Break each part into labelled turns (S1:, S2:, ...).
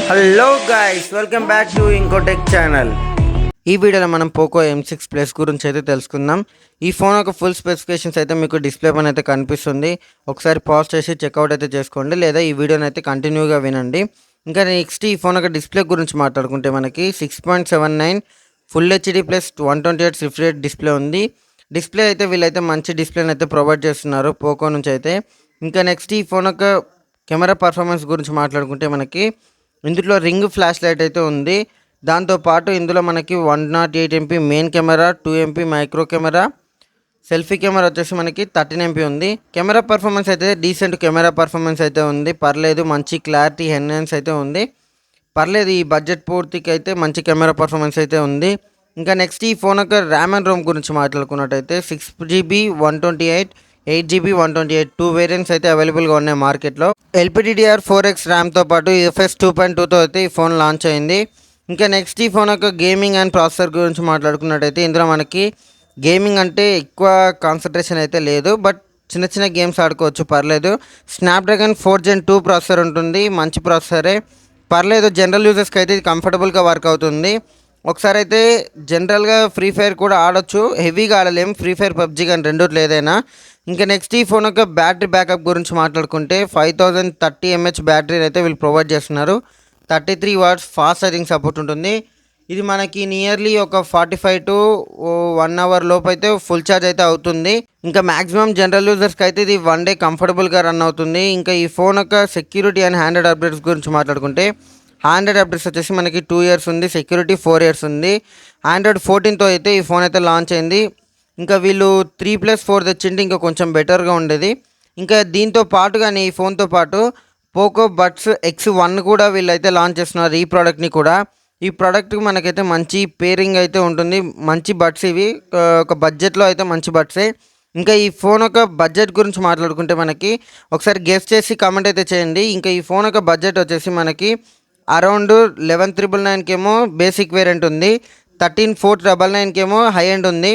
S1: Hello guys, welcome back to ఇంకోటెక్ channel. ఈ వీడియోలో మనం పోకో M6 Plus గురించి అయితే తెలుసుకుందాం. ఈ ఫోన్ యొక్క ఫుల్ స్పెసిఫికేషన్స్ అయితే మీకు డిస్ప్లే పైన అయితే కనిపిస్తుంది. ఒకసారి పాజ్ చేసి చెక్అవుట్ అయితే చేసుకోండి, లేదా ఈ వీడియోని అయితే కంటిన్యూగా వినండి. ఇంకా నెక్స్ట్ ఈ ఫోన్ యొక్క డిస్ప్లే గురించి మాట్లాడుకుంటే మనకి 6.79 full HD plus 128 refresh display ఉంది. డిస్ప్లే అయితే వీళ్ళైతే మంచి డిస్ప్లేని అయితే ప్రొవైడ్ చేస్తున్నారు పోకో నుంచి అయితే. ఇంకా నెక్స్ట్ ఈ ఫోన్ యొక్క కెమెరా పర్ఫార్మెన్స్ గురించి మాట్లాడుకుంటే మనకి ఇందులో రింగ్ ఫ్లాష్ లైట్ అయితే ఉంది. దాంతోపాటు ఇందులో మనకి 108 MP main camera, 2 MP micro camera, selfie camera వచ్చేసి మనకి 13 MP ఉంది. కెమెరా పర్ఫార్మెన్స్ అయితే డీసెంట్ కెమెరా పర్ఫార్మెన్స్ అయితే ఉంది, పర్లేదు. మంచి క్లారిటీ ఎన్హాన్స్ అయితే ఉంది, పర్లేదు. ఈ బడ్జెట్ పూర్తికి అయితే మంచి కెమెరా పర్ఫార్మెన్స్ అయితే ఉంది. ఇంకా నెక్స్ట్ ఈ ఫోన్ యొక్క ర్యామ్ అండ్ రోమ్ గురించి మాట్లాడుకున్నట్టయితే 6GB 128, 8GB 128 టూ వేరియంట్స్ అయితే అవైలబుల్గా ఉన్నాయి మార్కెట్లో. LPDDR4X ర్యామ్తో పాటు UFS 2.2తో అయితే ఈ ఫోన్ లాంచ్ అయింది. ఇంకా నెక్స్ట్ ఈ ఫోన్ యొక్క గేమింగ్ అండ్ ప్రాసెసర్ గురించి మాట్లాడుకున్నట్టయితే ఇందులో మనకి గేమింగ్ అంటే ఎక్కువ కాన్సన్ట్రేషన్ అయితే లేదు, బట్ చిన్న చిన్న గేమ్స్ ఆడుకోవచ్చు, పర్లేదు. స్నాప్డ్రాగన్ 4 Gen 2 ప్రాసెసర్ ఉంటుంది, మంచి ప్రాసెసరే, పర్లేదు. జనరల్ యూజర్స్కి అయితే ఇది కంఫర్టబుల్గా వర్క్ అవుతుంది. ఒకసారి అయితే జనరల్గా ఫ్రీ ఫైర్ కూడా ఆడొచ్చు, హెవీగా ఆడలేం, ఫ్రీ ఫైర్ పబ్జీ కానీ రెండోట్లు ఏదైనా. ఇంకా నెక్స్ట్ ఈ ఫోన్ యొక్క బ్యాటరీ బ్యాకప్ గురించి మాట్లాడుకుంటే 5030 mAh బ్యాటరీని అయితే వీళ్ళు ప్రొవైడ్ చేస్తున్నారు. 33 watts ఫాస్ట్ ఛార్జింగ్ సపోర్ట్ ఉంటుంది. ఇది మనకి నియర్లీ ఒక 45 to 1 hour లోపు అయితే ఫుల్ ఛార్జ్ అయితే అవుతుంది. ఇంకా మ్యాక్సిమం జనరల్ యూజర్స్కి అయితే ఇది 1 day కంఫర్టబుల్గా రన్ అవుతుంది. ఇంకా ఈ ఫోన్ యొక్క సెక్యూరిటీ అండ్ హ్యాండ్రెడ్ అప్డేట్స్ గురించి మాట్లాడుకుంటే ఆండ్రాయిడ్ అప్డేట్స్ వచ్చేసి మనకి 2 years ఉంది, సెక్యూరిటీ 4 years ఉంది. ఆండ్రాయిడ్ 14తో అయితే ఈ ఫోన్ అయితే లాంచ్ అయింది. ఇంకా వీళ్ళు 3+4 తెచ్చింటే ఇంకా కొంచెం బెటర్గా ఉండేది. ఇంకా దీంతో పాటుగానే ఈ ఫోన్తో పాటు పోకో బడ్స్ X1 కూడా వీళ్ళైతే లాంచ్ చేస్తున్నారు, ఈ ప్రోడక్ట్ని కూడా. ఈ ప్రోడక్ట్కి మనకైతే మంచి పేరింగ్ అయితే ఉంటుంది, మంచి బడ్స్ ఇవి, ఒక బడ్జెట్లో అయితే మంచి బడ్సే. ఇంకా ఈ ఫోన్ యొక్క బడ్జెట్ గురించి మాట్లాడుకుంటే మనకి ఒకసారి గెస్ చేసి కామెంట్ అయితే చేయండి. ఇంకా ఈ ఫోన్ యొక్క బడ్జెట్ వచ్చేసి మనకి అరౌండ్ 11,999కేమో బేసిక్ వేరియంట్ ఉంది, 13,499కేమో హై ఎండ్ ఉంది.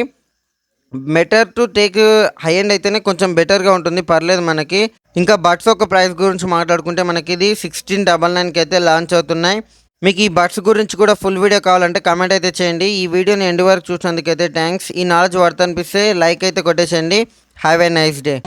S1: Better to take high end అయితేనే కొంచెం బెటర్గా ఉంటుంది, పర్లేదు మనకి. ఇంకా బడ్స్ యొక్క ప్రైస్ గురించి మాట్లాడుకుంటే మనకి ఇది 1699కి అయితే లాంచ్ అవుతున్నాయి. మీకు ఈ బడ్స్ గురించి కూడా ఫుల్ వీడియో కావాలంటే కామెంట్ అయితే చేయండి. ఈ వీడియోని ఎండ్ వరకు చూసినందుకైతే థ్యాంక్స్. ఈ నాలెడ్జ్ వర్త్ అనిపిస్తే లైక్ అయితే కొట్టేసేయండి. Have a nice day.